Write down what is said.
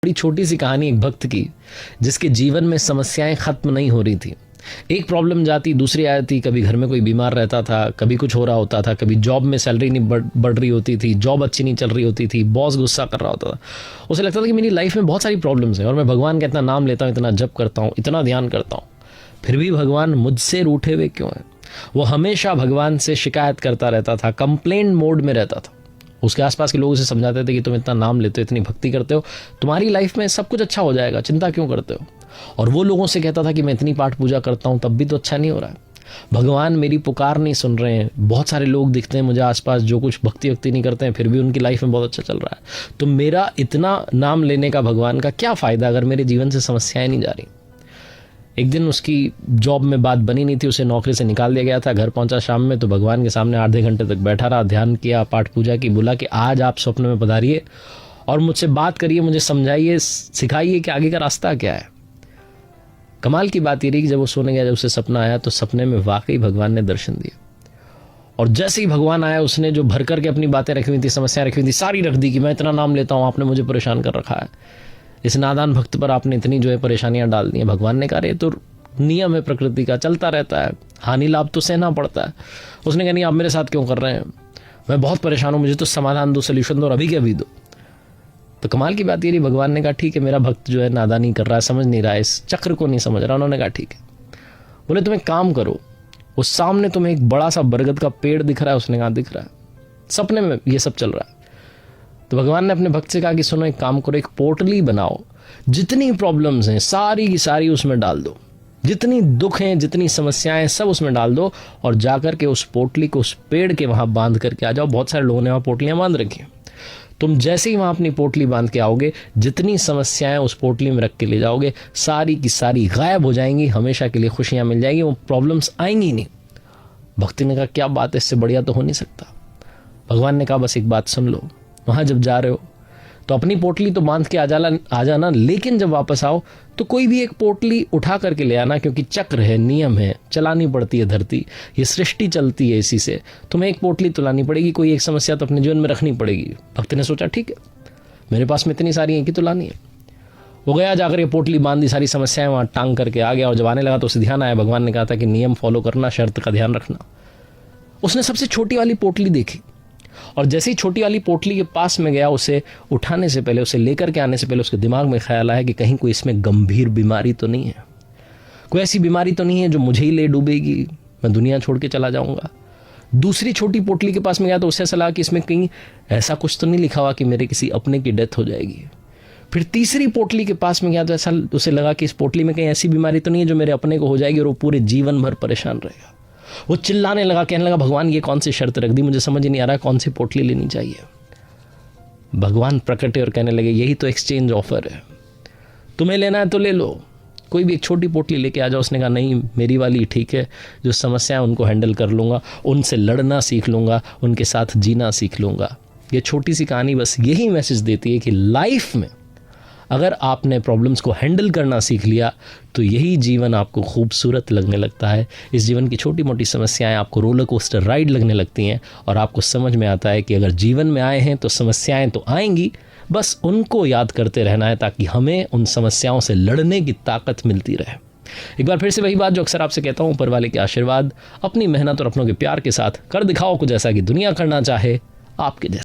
बड़ी छोटी सी कहानी एक भक्त की जिसके जीवन में समस्याएं खत्म नहीं हो रही थी। एक प्रॉब्लम जाती दूसरी आती, कभी घर में कोई बीमार रहता था, कभी कुछ हो रहा होता था, कभी जॉब में सैलरी नहीं बढ़ रही होती थी, जॉब अच्छी नहीं चल रही होती थी, बॉस गुस्सा कर रहा होता था। उसे लगता था कि मेरी लाइफ में बहुत सारी प्रॉब्लम्स हैं और मैं भगवान का इतना नाम लेता हूँ, इतना जप करता हूँ, इतना ध्यान करता हूँ, फिर भी भगवान मुझसे रूठे हुए क्यों हैं। वो हमेशा भगवान से शिकायत करता रहता था, कंप्लेंट मोड में रहता था। उसके आसपास के लोग उसे समझाते थे कि तुम इतना नाम लेते हो, इतनी भक्ति करते हो, तुम्हारी लाइफ में सब कुछ अच्छा हो जाएगा, चिंता क्यों करते हो। और वो लोगों से कहता था कि मैं इतनी पाठ पूजा करता हूँ तब भी तो अच्छा नहीं हो रहा है, भगवान मेरी पुकार नहीं सुन रहे हैं। बहुत सारे लोग दिखते हैं मुझे आसपास जो कुछ भक्ति वक्ति नहीं करते हैं, फिर भी उनकी लाइफ में बहुत अच्छा चल रहा है। तो मेरा इतना नाम लेने का भगवान का क्या फ़ायदा अगर मेरे जीवन से समस्याएं नहीं जा रही। एक दिन उसकी जॉब में बात बनी नहीं थी, उसे नौकरी से निकाल दिया गया था। घर पहुंचा शाम में तो भगवान के सामने आधे घंटे तक बैठा रहा, ध्यान किया, पाठ पूजा की, बोला कि आज आप स्वप्न में पधारिए और मुझसे बात करिए, मुझे समझाइए, सिखाइए कि आगे का रास्ता क्या है। कमाल की बात ये रही कि जब वो सोने गया, जब उसे सपना आया तो सपने में वाकई भगवान ने दर्शन दिया। और जैसे ही भगवान आया उसने जो भर करके अपनी बातें रखी हुई थी, समस्याएं रखी हुई थी, सारी रख दी कि मैं इतना नाम लेता हूँ, आपने मुझे परेशान कर रखा है, इस नादान भक्त पर आपने इतनी जो है परेशानियां डाल दी हैं। भगवान ने कहा, ये तो नियम है प्रकृति का, चलता रहता है, हानि लाभ तो सहना पड़ता है। उसने कहा, नहीं आप मेरे साथ क्यों कर रहे हैं, मैं बहुत परेशान हूँ, मुझे तो समाधान दो, सोल्यूशन दो, और अभी के अभी दो। तो कमाल की बात ये रही, भगवान ने कहा ठीक है, मेरा भक्त जो है नादानी कर रहा है, समझ नहीं रहा है, इस चक्र को नहीं समझ रहा। उन्होंने कहा ठीक है। बोले तुम एक काम करो, उस सामने तुम्हें एक बड़ा सा बरगद का पेड़ दिख रहा है। उसने कहा दिख रहा है, सपने में ये सब चल रहा है। तो भगवान ने अपने भक्त से कहा कि सुनो एक काम करो, एक पोटली बनाओ, जितनी प्रॉब्लम्स हैं सारी की सारी उसमें डाल दो, जितनी दुख हैं, जितनी समस्याएं सब उसमें डाल दो, और जाकर के उस पोटली को उस पेड़ के वहां बांध करके आ जाओ। बहुत सारे लोगों ने वहां पोटलियां बांध रखी हैं। तुम जैसे ही वहां अपनी पोटली बांध के आओगे, जितनी समस्याएं उस पोटली में रख के ले जाओगे, सारी की सारी गायब हो जाएंगी, हमेशा के लिए खुशियां मिल जाएंगी, वो प्रॉब्लम्स आएंगी नहीं। भक्ति ने कहा क्या बात है, इससे बढ़िया तो हो नहीं सकता। भगवान ने कहा बस एक बात सुन लो, वहां जब जा रहे हो तो अपनी पोटली तो बांध के आ जाना, लेकिन जब वापस आओ तो कोई भी एक पोटली उठा करके ले आना, क्योंकि चक्र है, नियम है, चलानी पड़ती है धरती, ये सृष्टि चलती है इसी से, तुम्हें एक पोटली तो लानी पड़ेगी, कोई एक समस्या तो अपने जीवन में रखनी पड़ेगी। भक्त ने सोचा ठीक है, मेरे पास में इतनी सारी है कि तो लानी है। वो गया, जाकर ये पोटली बांधी, सारी समस्याएं वहां टांग करके आ गया, और जब आने लगा तो उसे ध्यान आया, भगवान ने कहा था कि नियम फॉलो करना, शर्त का ध्यान रखना। उसने सबसे छोटी वाली पोटली देखी, और जैसे ही छोटी वाली पोटली के पास में गया, उसे उठाने से पहले, उसे लेकर के आने से पहले उसके दिमाग में ख्याल आया कि कहीं कोई इसमें गंभीर बीमारी तो नहीं है, कोई ऐसी बीमारी तो नहीं है जो मुझे ही ले डूबेगी, मैं दुनिया छोड़ के चला जाऊंगा। दूसरी छोटी पोटली के पास में गया तो उसे ऐसा लगा कि इसमें कहीं ऐसा कुछ तो नहीं लिखा हुआ कि मेरे किसी अपने की डेथ हो जाएगी। फिर तीसरी पोटली के पास में गया तो ऐसा उसे लगा कि इस पोटली में कहीं ऐसी बीमारी तो नहीं है जो मेरे अपने को हो जाएगी और वो पूरे जीवन भर परेशान रहेगा। वो चिल्लाने लगा, कहने लगा भगवान ये कौन सी शर्त रख दी, मुझे समझ ही नहीं आ रहा कौन सी पोटली लेनी चाहिए। भगवान प्रकटे और कहने लगे यही तो एक्सचेंज ऑफर है, तुम्हें लेना है तो ले लो, कोई भी एक छोटी पोटली लेके आ जाओ। उसने कहा नहीं, मेरी वाली ठीक है, जो समस्या है उनको हैंडल कर लूंगा, उनसे लड़ना सीख लूंगा, उनके साथ जीना सीख लूंगा। ये छोटी सी कहानी बस यही मैसेज देती है कि लाइफ में अगर आपने प्रॉब्लम्स को हैंडल करना सीख लिया तो यही जीवन आपको खूबसूरत लगने लगता है। इस जीवन की छोटी मोटी समस्याएं आपको रोलर कोस्टर राइड लगने लगती हैं, और आपको समझ में आता है कि अगर जीवन में आए हैं तो समस्याएं तो आएंगी, बस उनको याद करते रहना है ताकि हमें उन समस्याओं से लड़ने की ताकत मिलती रहे। एक बार फिर से वही बात जो अक्सर आपसे कहता हूँ, ऊपर वाले के आशीर्वाद, अपनी मेहनत और अपनों के प्यार के साथ कर दिखाओ कुछ ऐसा कि दुनिया करना चाहे आपके जैसा।